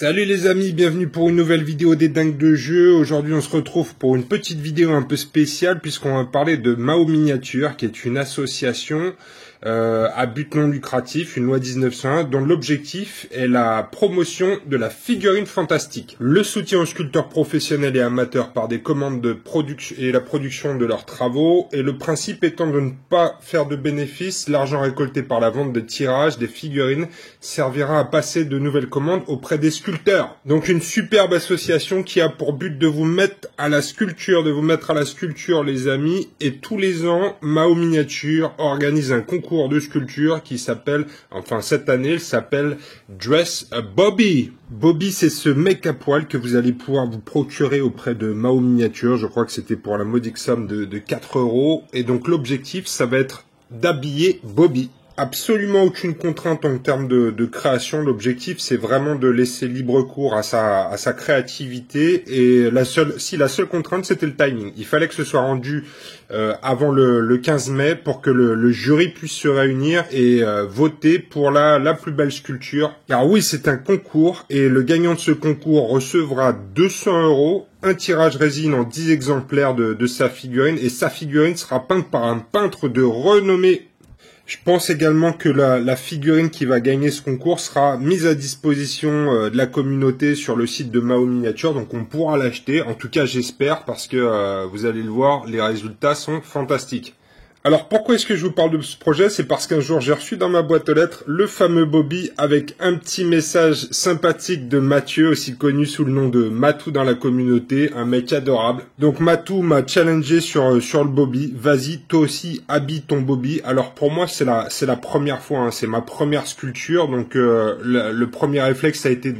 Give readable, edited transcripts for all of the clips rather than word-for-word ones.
Salut les amis, bienvenue pour une nouvelle vidéo des dingues de jeu. Aujourd'hui on se retrouve pour une petite vidéo un peu spéciale puisqu'on va parler de Mao Miniature qui est une association à but non lucratif, une loi 1901 dont l'objectif est la promotion de la figurine fantastique, le soutien aux sculpteurs professionnels et amateurs par des commandes de production et la production de leurs travaux, et le principe étant de ne pas faire de bénéfices. L'argent récolté par la vente des tirages des figurines servira à passer de nouvelles commandes auprès des sculpteurs. Donc une superbe association qui a pour but de vous mettre à la sculpture, les amis, et tous les ans Mao Miniature organise un concours de sculpture qui s'appelle, enfin cette année, il s'appelle Dress a Bobby. Bobby, c'est ce mec à poil que vous allez pouvoir vous procurer auprès de Mao Miniature. Je crois que c'était pour la modique somme de 4 €. Et donc l'objectif, ça va être d'habiller Bobby. Absolument aucune contrainte en termes de création. L'objectif, c'est vraiment de laisser libre cours à sa créativité. Et la seule contrainte, c'était le timing. Il fallait que ce soit rendu avant le 15 mai pour que le jury puisse se réunir et voter pour la plus belle sculpture. Car oui, c'est un concours et le gagnant de ce concours recevra 200 €. Un tirage résine en 10 exemplaires de sa figurine, et sa figurine sera peinte par un peintre de renommée. Je pense également que la figurine qui va gagner ce concours sera mise à disposition de la communauté sur le site de Mao Miniature, donc on pourra l'acheter. En tout cas, j'espère, parce que vous allez le voir, les résultats sont fantastiques. Alors pourquoi est-ce que je vous parle de ce projet? C'est parce qu'un jour j'ai reçu dans ma boîte aux lettres le fameux Bobby avec un petit message sympathique de Mathieu, aussi connu sous le nom de Matou dans la communauté, un mec adorable. Donc Matou m'a challengé sur le Bobby. Vas-y, toi aussi, habille ton Bobby. Alors pour moi c'est la première fois, hein, c'est ma première sculpture, donc le premier réflexe a été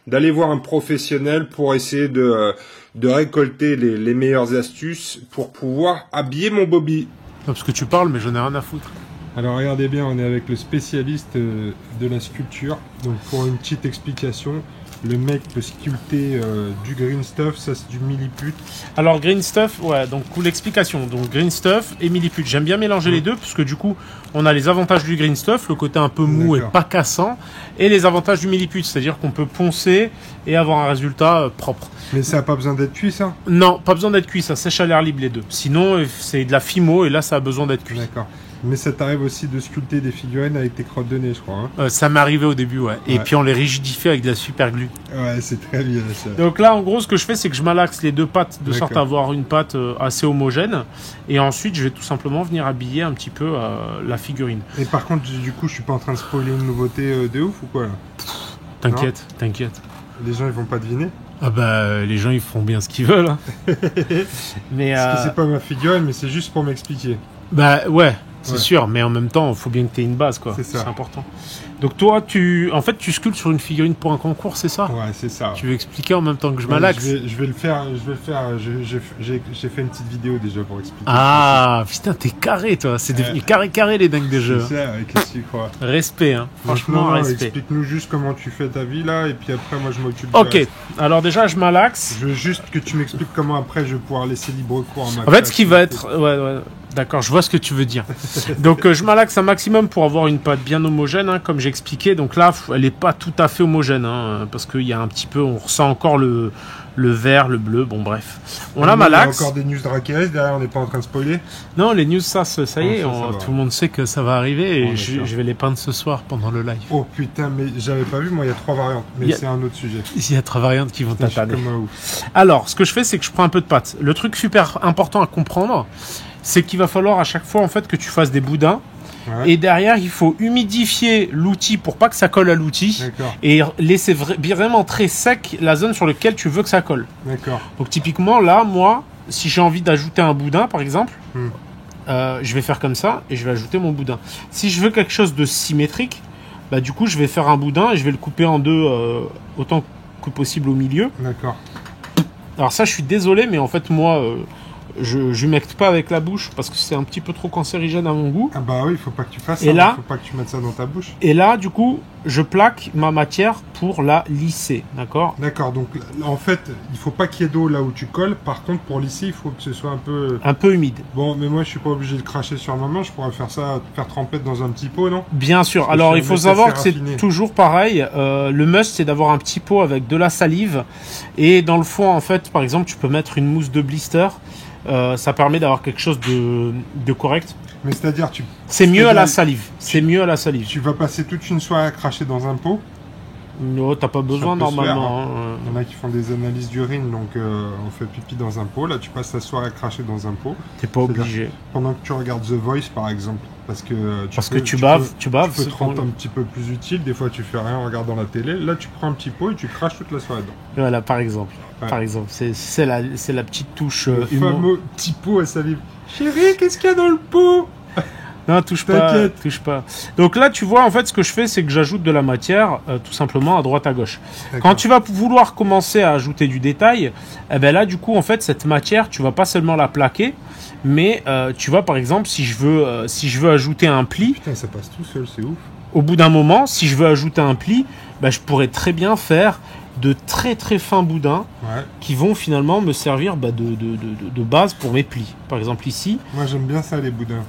d'aller voir un professionnel pour essayer de récolter les meilleures astuces pour pouvoir habiller mon Bobby. Parce que tu parles, mais j'en ai rien à foutre. Alors regardez bien, on est avec le spécialiste de la sculpture. Donc pour une petite explication, le mec peut sculpter du green stuff, ça c'est du milliput. Alors green stuff, ouais, donc l'explication. Donc green stuff et milliput. J'aime bien mélanger les deux parce que du coup, on a les avantages du green stuff, le côté un peu mou et pas cassant, et les avantages du milliput, c'est-à-dire qu'on peut poncer et avoir un résultat propre. Mais ça n'a pas besoin d'être cuit, ça? Non, pas besoin d'être cuit, ça sèche à l'air libre les deux. Sinon, c'est de la fimo et là, ça a besoin d'être cuit. D'accord. Mais ça t'arrive aussi de sculpter des figurines avec tes crottes de nez, je crois. Hein, ça m'est arrivé au début, ouais. Et puis on les rigidifie avec de la super glue. Ouais, c'est très bien ça. Donc là, en gros, ce que je fais, c'est que je malaxe les deux pattes de sorte à avoir une pâte assez homogène. Et ensuite, je vais tout simplement venir habiller un petit peu la figurine. Et par contre, du coup, je suis pas en train de spoiler une nouveauté de ouf ou quoi là? T'inquiète. Les gens, ils vont pas deviner? Ah bah, les gens, ils font bien ce qu'ils veulent. Hein. Mais parce que c'est pas ma figurine, mais c'est juste pour m'expliquer. Bah ouais. C'est sûr, mais en même temps, il faut bien que tu aies une base, quoi. C'est important. Donc toi, tu sculptes sur une figurine pour un concours, c'est ça? Ouais, c'est ça. Tu veux expliquer en même temps que je malaxe? Je vais le faire. J'ai fait une petite vidéo déjà pour expliquer. Ah, putain, t'es carré, toi. C'est devenu carré, les dingues de jeu. C'est ça, qu'est-ce que tu crois? Respect, hein. Franchement, respect. Explique-nous juste comment tu fais ta vie, là, et puis après, moi, je m'occupe du reste. Alors déjà, je malaxe. Je veux juste que tu m'expliques comment après, je vais pouvoir laisser libre cours à ma En fait, ce qui va être... Ouais. D'accord, je vois ce que tu veux dire. Donc je malaxe un maximum pour avoir une pâte bien homogène, hein, comme j'ai expliqué. Donc là, elle n'est pas tout à fait homogène, hein, parce qu'il y a un petit peu, on ressent encore le vert, le bleu, bon bref. On la malaxe. Il y a encore des news Drakeres derrière, on n'est pas en train de spoiler? Non, les news, ça y est, tout le monde sait que ça va arriver, et je vais les peindre ce soir pendant le live. Oh putain, mais j'avais pas vu, moi il y a 3 variantes, mais c'est un autre sujet. Il y a 3 variantes qui vont t'attarder. Alors, ce que je fais, c'est que je prends un peu de pâte. Le truc super important à comprendre, c'est qu'il va falloir à chaque fois en fait que tu fasses des boudins. Ouais. Et derrière, il faut humidifier l'outil pour pas que ça colle à l'outil. Et laisser vraiment très sec la zone sur laquelle tu veux que ça colle. D'accord. Donc typiquement, là, moi, si j'ai envie d'ajouter un boudin, par exemple, je vais faire comme ça et je vais ajouter mon boudin. Si je veux quelque chose de symétrique, bah, du coup, je vais faire un boudin et je vais le couper en deux autant que possible au milieu. D'accord. Alors ça, je suis désolé, mais en fait, moi... j'humecte pas avec la bouche parce que c'est un petit peu trop cancérigène à mon goût. Ah bah oui, il faut pas que tu fasses ça. Faut pas que tu mettes ça dans ta bouche. Et là, du coup, je plaque ma matière pour la lisser, d'accord? D'accord, donc en fait, il faut pas qu'il y ait d'eau là où tu colles. Par contre, pour lisser, il faut que ce soit un peu humide. Bon, mais moi, je suis pas obligé de cracher sur ma main. Je pourrais faire tremper dans un petit pot, non? Bien sûr. Alors, il faut savoir que c'est toujours pareil. Le must, c'est d'avoir un petit pot avec de la salive. Et dans le fond, en fait, par exemple, tu peux mettre une mousse de blister. Ça permet d'avoir quelque chose de correct. Mais c'est-à-dire, c'est mieux à la salive. C'est mieux à la salive. Tu vas passer toute une soirée à cracher dans un pot? Non, t'as pas besoin normalement. Il y en a qui font des analyses d'urine, donc on fait pipi dans un pot. Là, tu passes ta soirée à cracher dans un pot. T'es pas obligé. Pendant que tu regardes The Voice, par exemple. Parce que tu baves. Tu peux te rendre un petit peu plus utile. Des fois, tu fais rien en regardant la télé. Là, tu prends un petit pot et tu craches toute la soirée dedans. Voilà, par exemple. Ouais. Par exemple, c'est la petite touche humour. Le fameux petit pot à salive. Chérie, qu'est-ce qu'il y a dans le pot? Non, touche pas. Donc là, tu vois, en fait, ce que je fais, c'est que j'ajoute de la matière, tout simplement, à droite, à gauche. Quand tu vas vouloir commencer à ajouter du détail, eh ben là, du coup, en fait, cette matière, tu vas pas seulement la plaquer, mais tu vas, par exemple, si je veux ajouter un pli... Putain, ça passe tout seul, c'est ouf. Au bout d'un moment, si je veux ajouter un pli, ben, je pourrais très bien faire de très très fins boudins qui vont finalement me servir de base pour mes plis. Par exemple, ici... Moi, j'aime bien ça, les boudins.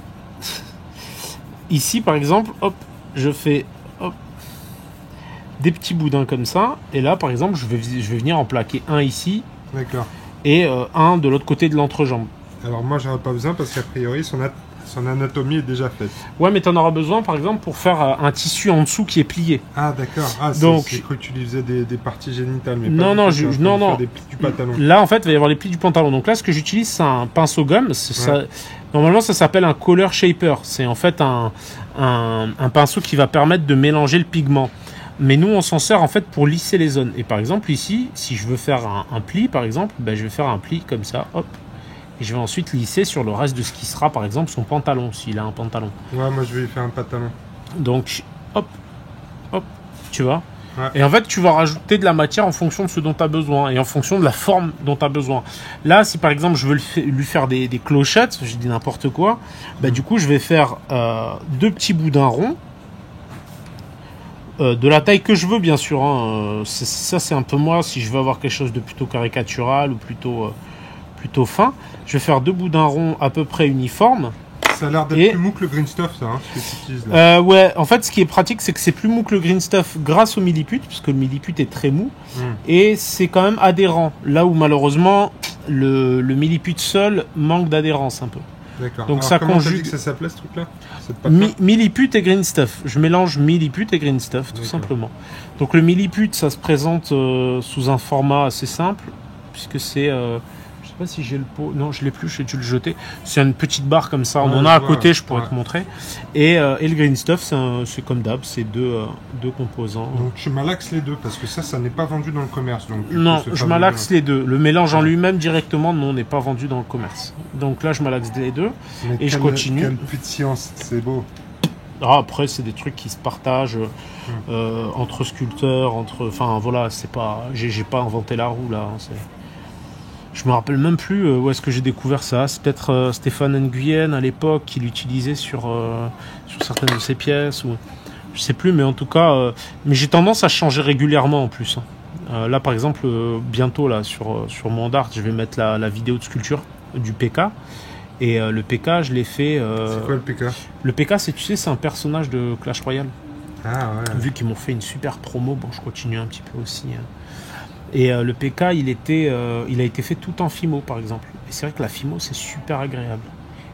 Ici, par exemple, hop, je fais des petits boudins comme ça. Et là, par exemple, je vais venir en plaquer un ici. D'accord. Et un de l'autre côté de l'entrejambe. Alors moi, j'en ai pas besoin parce qu'a priori, son anatomie est déjà faite. Ouais, mais tu en auras besoin, par exemple, pour faire un tissu en dessous qui est plié. Ah, d'accord. Ah, donc, j'ai cru que tu utilisais des parties génitales. Mais non, non, non. Des plis du pantalon. Là, en fait, il va y avoir les plis du pantalon. Donc là, ce que j'utilise, c'est un pinceau gomme. Ça, normalement, ça s'appelle un color shaper. C'est en fait un pinceau qui va permettre de mélanger le pigment. Mais nous, on s'en sert en fait pour lisser les zones. Et par exemple, ici, si je veux faire un pli, par exemple, ben, je vais faire un pli comme ça, hop. Et je vais ensuite lisser sur le reste de ce qui sera, par exemple, son pantalon, s'il a un pantalon. Ouais, moi, je vais lui faire un pantalon. Donc, hop, hop, tu vois. Ouais. Et en fait, tu vas rajouter de la matière en fonction de ce dont tu as besoin et en fonction de la forme dont tu as besoin. Là, si par exemple, je veux lui faire des clochettes, je dis n'importe quoi, bah, du coup, je vais faire 2 petits boudins ronds. De la taille que je veux, bien sûr. Hein. Ça, c'est un peu moi. Si je veux avoir quelque chose de plutôt caricatural ou plutôt fin, je vais faire 2 boudins ronds à peu près uniformes. Ça a l'air d'être plus mou que le Green Stuff, ça, hein, ce que tu utilises là. Ouais, en fait, ce qui est pratique, c'est que c'est plus mou que le Green Stuff grâce au milliput, puisque le milliput est très mou, et c'est quand même adhérent. Là où malheureusement, le milliput seul manque d'adhérence un peu. D'accord. Donc alors, ça comment conjugue. T'as dit que ça s'appelait ce truc-là? Milliput et Green Stuff. Je mélange milliput et Green Stuff, tout simplement. Donc le milliput, ça se présente sous un format assez simple, puisque c'est... je sais pas si j'ai le pot. Non, je l'ai plus, j'ai dû le jeter. C'est une petite barre comme ça. On en a à côté, je pourrais te montrer. Et le Green Stuff, c'est comme d'hab, c'est deux composants. Donc tu malaxes les deux parce que ça n'est pas vendu dans le commerce. Donc, non, je malaxe les deux. Le mélange en lui-même directement, non, n'est pas vendu dans le commerce. Donc là, je malaxe les deux et je continue. Quelle petite science, c'est beau. Ah, après, c'est des trucs qui se partagent entre sculpteurs, enfin voilà, c'est pas, j'ai pas inventé la roue là. Je me rappelle même plus où est-ce que j'ai découvert ça. C'est peut-être Stéphane Nguyen à l'époque qui l'utilisait sur certaines de ses pièces. Ou... Je sais plus, mais en tout cas... mais j'ai tendance à changer régulièrement en plus. Là, par exemple, bientôt là sur mon art, je vais mettre la vidéo de sculpture du PK. Et le PK, je l'ai fait... c'est quoi le PK? Le PK, c'est un personnage de Clash Royale. Ah ouais. Vu qu'ils m'ont fait une super promo, bon, je continue un petit peu aussi... Et le PK, il a été fait tout en Fimo, par exemple. Et c'est vrai que la Fimo, c'est super agréable.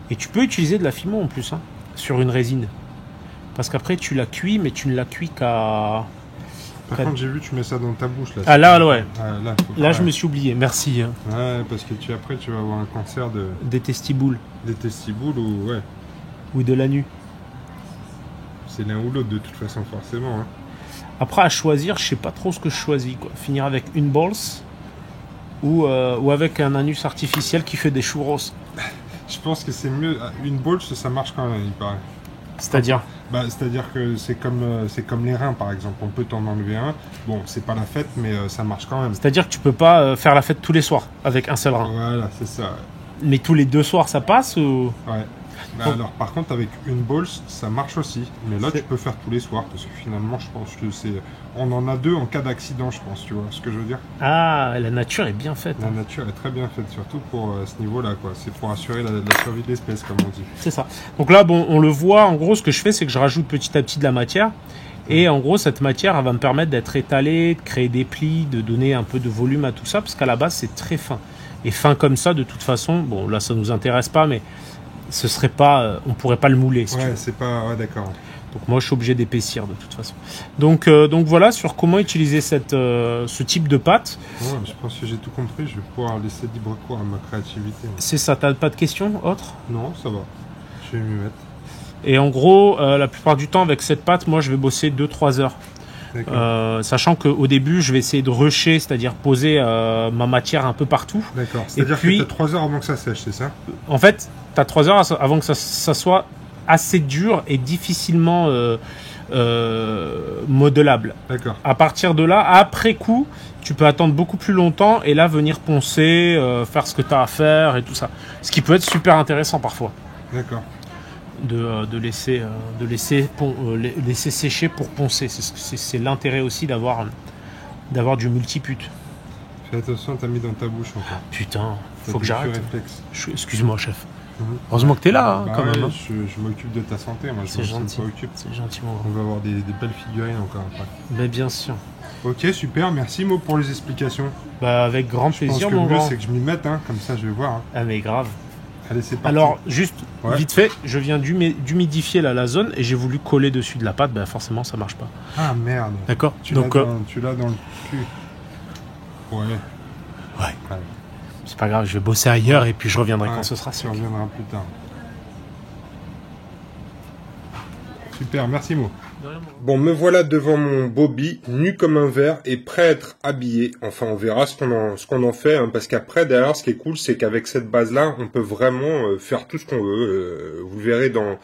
Et tu peux utiliser de la Fimo en plus, hein, sur une résine. Parce qu'après, tu la cuis, mais tu ne la cuis qu'à... Par contre, j'ai vu, tu mets ça dans ta bouche. Là, ah là, ouais. Là, je me suis oublié, merci. Ouais, parce que après, tu vas avoir un cancer de... Des testiboules. Des testiboules ou... Ouais. Ou de l'anus. C'est l'un ou l'autre, de toute façon, forcément, hein. Après, à choisir, je sais pas trop ce que je choisis, quoi. Finir avec une balls ou avec un anus artificiel qui fait des churros. Je pense que c'est mieux. Une balls, ça marche quand même, il paraît. C'est-à-dire c'est-à-dire que c'est comme les reins, par exemple. On peut t'en enlever un. Bon, c'est pas la fête, mais ça marche quand même. C'est-à-dire que tu peux pas faire la fête tous les soirs avec un seul rein. Voilà, c'est ça. Mais tous les 2 soirs, ça passe ou... Ouais. Bah alors, par contre, avec une balls, ça marche aussi. Mais là, tu peux faire tous les soirs, parce que finalement, je pense que c'est... On en a 2 en cas d'accident, je pense, tu vois ce que je veux dire. Ah, la nature est bien faite. La nature est très bien faite, surtout pour ce niveau-là, quoi. C'est pour assurer la survie de l'espèce, comme on dit. C'est ça. Donc là, bon, on le voit, en gros, ce que je fais, c'est que je rajoute petit à petit de la matière. Et en gros, cette matière, elle va me permettre d'être étalée, de créer des plis, de donner un peu de volume à tout ça, parce qu'à la base, c'est très fin. Et fin comme ça, de toute façon, bon, là, ça nous intéresse pas, mais ce serait pas, on pourrait pas le mouler. Si ouais, c'est pas, ouais, d'accord. Donc moi, je suis obligé d'épaissir de toute façon. Donc voilà sur comment utiliser ce type de pâte. Ouais, je pense que j'ai tout compris. Je vais pouvoir laisser libre cours à ma créativité. C'est ça. T'as pas de questions autres? Non, ça va. Je vais m'y mettre. Et en gros, la plupart du temps, avec cette pâte, moi, je vais bosser 2-3 heures. Sachant qu'au début, je vais essayer de rusher, c'est-à-dire poser ma matière un peu partout. D'accord. C'est-à-dire que tu as 3 heures avant que ça sèche, c'est ça? En fait, tu as 3 heures avant que ça soit assez dur et difficilement modelable. D'accord. À partir de là, après coup, tu peux attendre beaucoup plus longtemps et là venir poncer, faire ce que tu as à faire et tout ça. Ce qui peut être super intéressant parfois. D'accord. De laisser sécher pour poncer. C'est l'intérêt aussi d'avoir du multipute. Fais attention, t'as mis dans ta bouche encore. Putain, faut que j'arrête. Excuse-moi, chef. Mmh. Heureusement que t'es là, bah quand ouais, même. Je m'occupe de ta santé, moi. C'est gentil. C'est gentil, mon On va avoir des belles figurines encore après. Mais bien sûr. Ok, super. Merci, Mo, pour les explications. Bah, avec grand plaisir, mon grand. Le mieux, c'est que je m'y mette, hein. Comme ça, je vais voir. Hein. Ah, mais grave. Allez, c'est parti. Alors, juste, vite fait, je viens d'humidifier la zone et j'ai voulu coller dessus de la pâte. Ben, forcément, ça marche pas. Ah, merde. D'accord. Tu l'as dans le cul. Ouais. C'est pas grave, je vais bosser ailleurs et puis je reviendrai quand ce sera sûr. sûr. Tu reviendras plus tard. Super, merci Mo. Bon, me voilà devant mon Bobby, nu comme un verre et prêt à être habillé. Enfin, on verra ce qu'on en fait, hein, parce qu'après, derrière, ce qui est cool, c'est qu'avec cette base-là, on peut vraiment faire tout ce qu'on veut. Vous verrez dans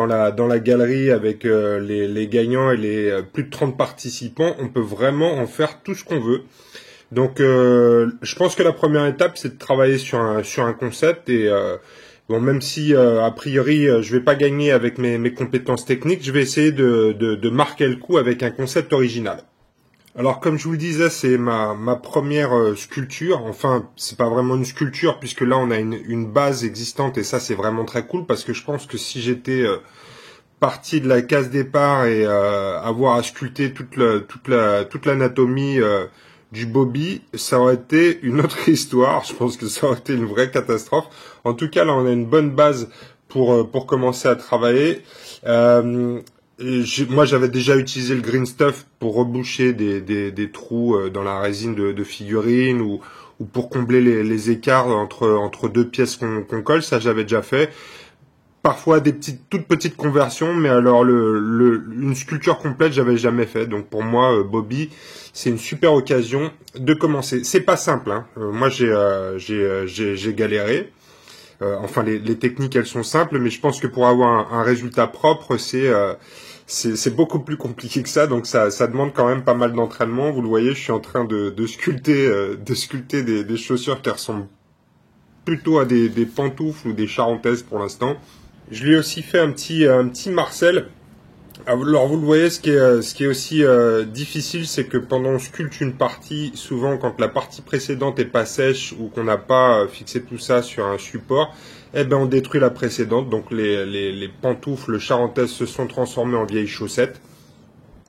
la galerie avec les gagnants et les plus de 30 participants, on peut vraiment en faire tout ce qu'on veut. Donc, je pense que la première étape, c'est de travailler sur un concept et bon, même si a priori je vais pas gagner avec mes compétences techniques, je vais essayer de marquer le coup avec un concept original. Alors, comme je vous le disais, c'est ma première sculpture. Enfin, c'est pas vraiment une sculpture puisque là on a une base existante et ça c'est vraiment très cool parce que je pense que si j'étais parti de la case départ et avoir à sculpter toute l'anatomie du Bobby, ça aurait été une autre histoire. Je pense que ça aurait été une vraie catastrophe. En tout cas, là, on a une bonne base pour commencer à travailler. Moi, j'avais déjà utilisé le green stuff pour reboucher des trous dans la résine de figurines ou pour combler les écarts entre deux pièces qu'on colle. Ça, j'avais déjà fait. Parfois des toutes petites conversions, mais alors une sculpture complète, j'avais jamais fait. Donc pour moi, Bobby, c'est une super occasion de commencer. C'est pas simple, hein. Moi, j'ai galéré. Enfin, les techniques, elles sont simples, mais je pense que pour avoir un résultat propre, c'est beaucoup plus compliqué que ça. Donc ça demande quand même pas mal d'entraînement. Vous le voyez, je suis en train de sculpter des chaussures qui ressemblent plutôt à des pantoufles ou des charentaises pour l'instant. Je lui ai aussi fait un petit Marcel. Alors vous le voyez, ce qui est aussi difficile, c'est que pendant on sculpte une partie, souvent quand la partie précédente est pas sèche ou qu'on n'a pas fixé tout ça sur un support, eh ben on détruit la précédente. Donc les pantoufles charentaises se sont transformées en vieilles chaussettes.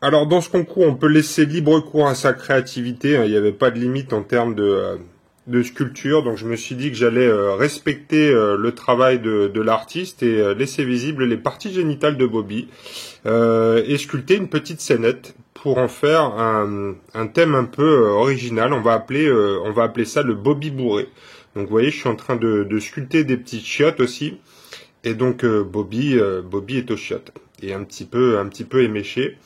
Alors dans ce concours, on peut laisser libre cours à sa créativité. Il n'y avait pas de limite en termes de sculpture, donc je me suis dit que j'allais respecter le travail de l'artiste et laisser visibles les parties génitales de Bobby et sculpter une petite scénette pour en faire un thème un peu original. On va appeler ça le Bobby bourré. Donc vous voyez, je suis en train de sculpter des petites chiottes aussi, et donc Bobby est aux chiottes et un petit peu éméché.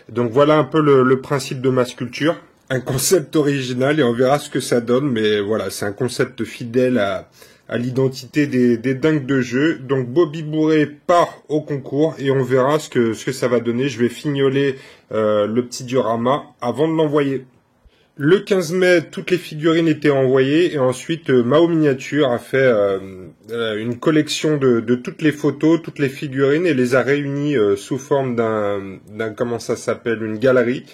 Donc voilà un peu le principe de ma sculpture. Un concept original et on verra ce que ça donne, mais voilà, c'est un concept fidèle à l'identité des dingues de jeu. Donc Bobby bourré part au concours et on verra ce que ça va donner. Je vais fignoler le petit diorama avant de l'envoyer. Le 15 mai, toutes les figurines étaient envoyées et ensuite Mao Miniature a fait une collection de toutes les photos, toutes les figurines et les a réunies sous forme d'un comment ça s'appelle, une galerie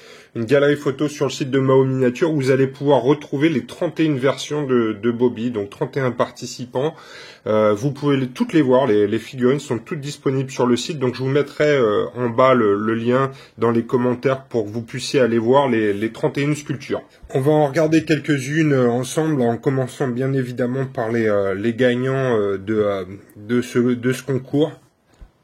photo sur le site de Mao Miniature où vous allez pouvoir retrouver les 31 versions de Bobby, donc 31 participants. Vous pouvez toutes les voir, les figurines sont toutes disponibles sur le site, donc je vous mettrai en bas le lien dans les commentaires pour que vous puissiez aller voir les 31 sculptures. On va en regarder quelques-unes ensemble, en commençant bien évidemment par les gagnants de ce concours.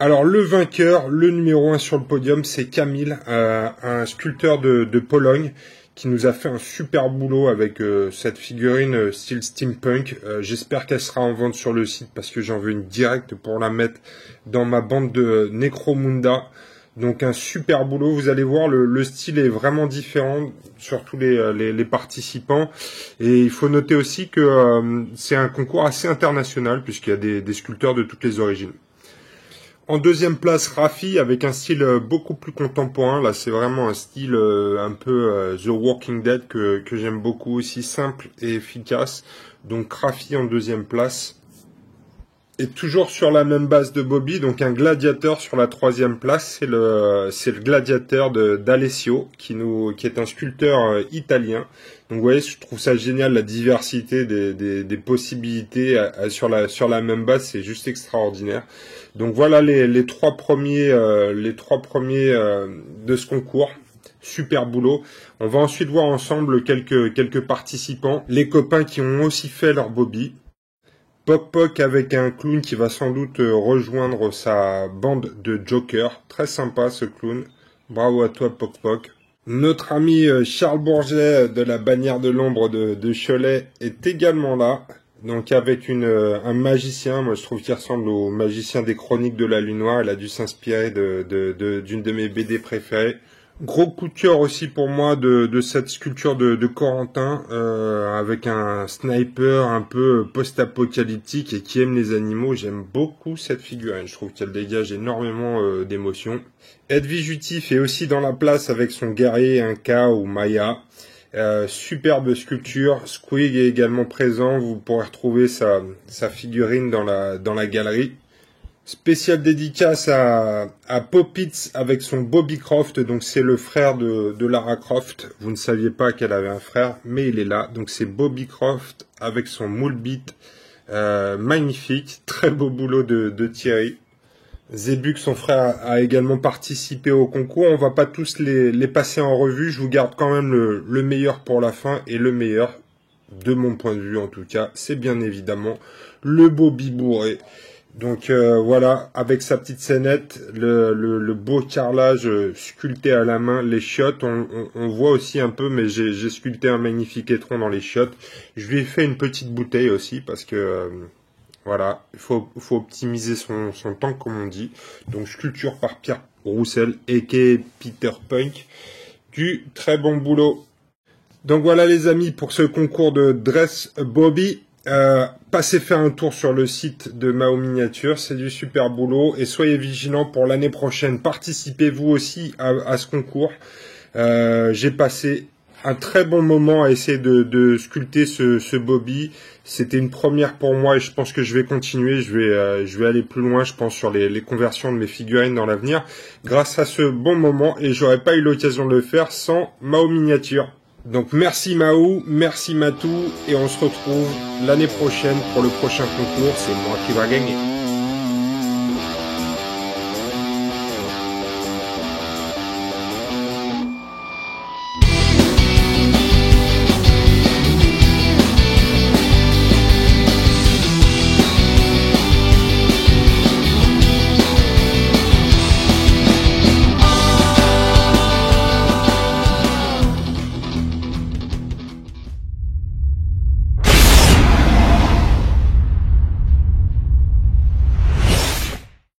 Alors le vainqueur, le numéro 1 sur le podium, c'est Camille, un sculpteur de Pologne qui nous a fait un super boulot avec cette figurine style steampunk. J'espère qu'elle sera en vente sur le site parce que j'en veux une directe pour la mettre dans ma bande de Necromunda. Donc un super boulot, vous allez voir, le style est vraiment différent sur tous les participants. Et il faut noter aussi que c'est un concours assez international puisqu'il y a des sculpteurs de toutes les origines. En deuxième place, Rafi, avec un style beaucoup plus contemporain. Là, c'est vraiment un style un peu The Walking Dead que j'aime beaucoup aussi, simple et efficace. Donc Rafi en deuxième place. Et toujours sur la même base de Bobby, donc un gladiateur sur la troisième place, c'est le gladiateur d'Alessio, qui est un sculpteur italien. Donc vous voyez, je trouve ça génial, la diversité des possibilités sur la même base, c'est juste extraordinaire. Donc voilà les trois premiers de ce concours. Super boulot. On va ensuite voir ensemble quelques participants, les copains qui ont aussi fait leur Bobby. Poc Poc avec un clown qui va sans doute rejoindre sa bande de Joker. Très sympa ce clown. Bravo à toi Poc Poc. Notre ami Charles Bourget de la bannière de l'ombre de Cholet est également là. Donc avec un magicien, moi je trouve qu'il ressemble au magicien des Chroniques de la Lune Noire. Elle a dû s'inspirer d'une de mes BD préférées. Gros coup de cœur aussi pour moi de cette sculpture de Corentin avec un sniper un peu post-apocalyptique et qui aime les animaux. J'aime beaucoup cette figurine, je trouve qu'elle dégage énormément d'émotions. Edwige Jutif est aussi dans la place avec son guerrier Inca ou Maya. Superbe sculpture. Squig est également présent, vous pourrez retrouver sa figurine dans la galerie. Spéciale dédicace à Popitz avec son Bobby Croft, donc c'est le frère de Lara Croft. Vous ne saviez pas qu'elle avait un frère, mais il est là. Donc c'est Bobby Croft avec son moule bit, magnifique, très beau boulot de Thierry. Zébuk, son frère, a également participé au concours. On va pas tous les passer en revue, je vous garde quand même le meilleur pour la fin, et le meilleur, de mon point de vue en tout cas, c'est bien évidemment le Bobby bourré. Donc voilà, avec sa petite scénette, le beau carrelage sculpté à la main, les chiottes, on voit aussi un peu, mais j'ai sculpté un magnifique étron dans les chiottes. Je lui ai fait une petite bouteille aussi, parce que voilà, il faut optimiser son temps, comme on dit. Donc sculpture par Pierre Roussel, a.k.a. Peter Punk, du très bon boulot. Donc voilà les amis, pour ce concours de Dress Bobby. Passez faire un tour sur le site de Mao Miniature, c'est du super boulot et soyez vigilants pour l'année prochaine. Participez vous aussi à ce concours. J'ai passé un très bon moment à essayer de sculpter ce Bobby. C'était une première pour moi et je pense que je vais continuer. Je vais aller plus loin, je pense, sur les conversions de mes figurines dans l'avenir grâce à ce bon moment et j'aurais pas eu l'occasion de le faire sans Mao Miniature. Donc merci Mao, merci Matou, et on se retrouve l'année prochaine pour le prochain concours, c'est moi qui va gagner.